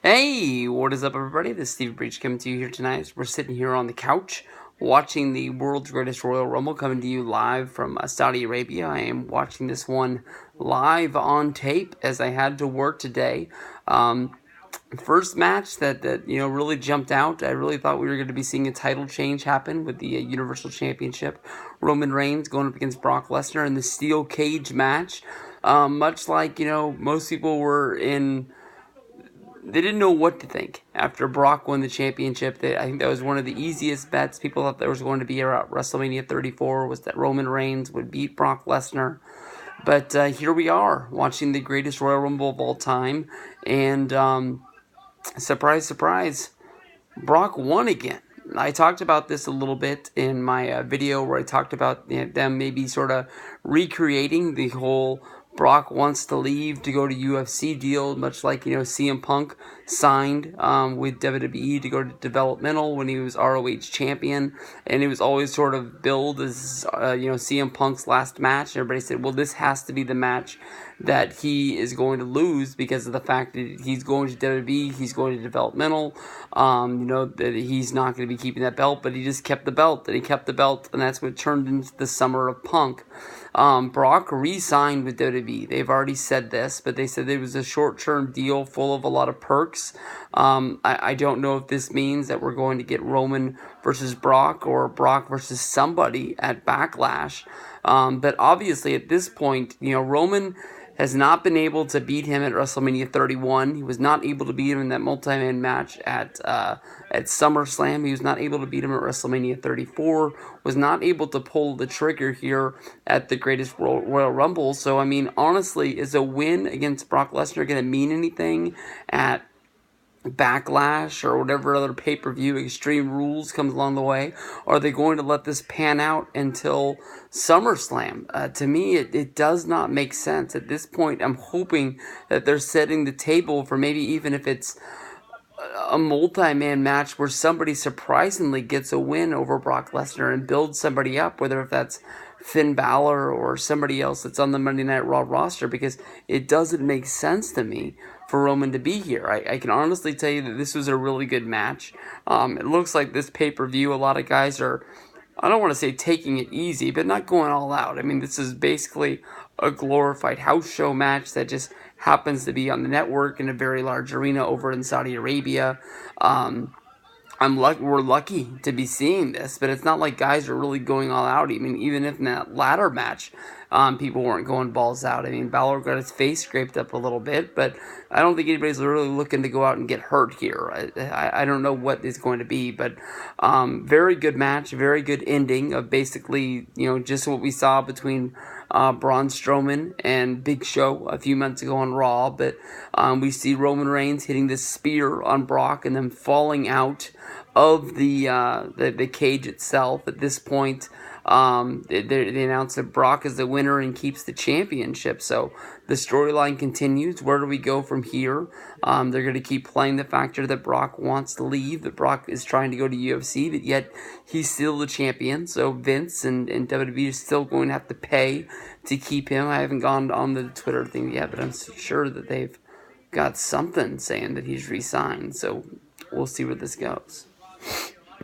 Hey, what is up, everybody? This is Steve Breach coming to you here tonight. We're sitting here on the couch watching the world's greatest Royal Rumble coming to you live from Saudi Arabia. I am watching this one live on tape as I had to work today. First match that really jumped out. I really thought we were going to be seeing a title change happen with the Universal Championship. Roman Reigns going up against Brock Lesnar in the steel cage match. Much like most people were in. They didn't know what to think after Brock won the championship. I think that was one of the easiest bets. People thought there was going to be at WrestleMania 34 was that Roman Reigns would beat Brock Lesnar. But here we are, watching the greatest Royal Rumble of all time. And surprise, surprise, Brock won again. I talked about this a little bit in my video where I talked about them maybe sort of recreating the whole Brock wants to leave to go to UFC deal, much like CM Punk signed with WWE to go to developmental when he was ROH champion, and it was always sort of billed as CM Punk's last match. And everybody said, well, this has to be the match that he is going to lose because of the fact that he's going to WWE, he's going to developmental, that he's not going to be keeping that belt, but he just kept the belt, and he kept the belt, and that's what turned into the summer of Punk. Brock re-signed with WWE. They've already said this, but they said it was a short-term deal full of a lot of perks. I don't know if this means that we're going to get Roman versus Brock or Brock versus somebody at Backlash. But obviously at this point, Roman has not been able to beat him at WrestleMania 31. He was not able to beat him in that multi-man match at SummerSlam. He was not able to beat him at WrestleMania 34. Was not able to pull the trigger here at the greatest Royal Rumble. So, I mean, honestly, is a win against Brock Lesnar going to mean anything at Backlash or whatever other pay-per-view Extreme Rules comes along the way? Are they going to let this pan out until SummerSlam? To me, it does not make sense. At this point, I'm hoping that they're setting the table for maybe even if it's a multi-man match where somebody surprisingly gets a win over Brock Lesnar and builds somebody up, whether if that's Finn Balor or somebody else that's on the Monday Night Raw roster, because it doesn't make sense to me for Roman to be here. I can honestly tell you that this was a really good match. It looks like this pay-per-view, a lot of guys are, I don't want to say taking it easy, but not going all out. I mean, this is basically a glorified house show match that just happens to be on the network in a very large arena over in Saudi Arabia. We're lucky to be seeing this, but it's not like guys are really going all out. I mean, even if in that ladder match, people weren't going balls out. I mean, Balor got his face scraped up a little bit, but I don't think anybody's really looking to go out and get hurt here. I don't know what it's going to be, but very good match, very good ending of basically, just what we saw between Braun Strowman and Big Show a few months ago on Raw. But we see Roman Reigns hitting this spear on Brock and then falling out of the cage itself. At this point, they announced that Brock is the winner and keeps the championship. So the storyline continues. Where do we go from here? They're going to keep playing the factor that Brock wants to leave, that Brock is trying to go to UFC, but yet he's still the champion. So Vince and WWE are still going to have to pay to keep him. I haven't gone on the Twitter thing yet, but I'm sure that they've got something saying that he's re-signed. So we'll see where this goes.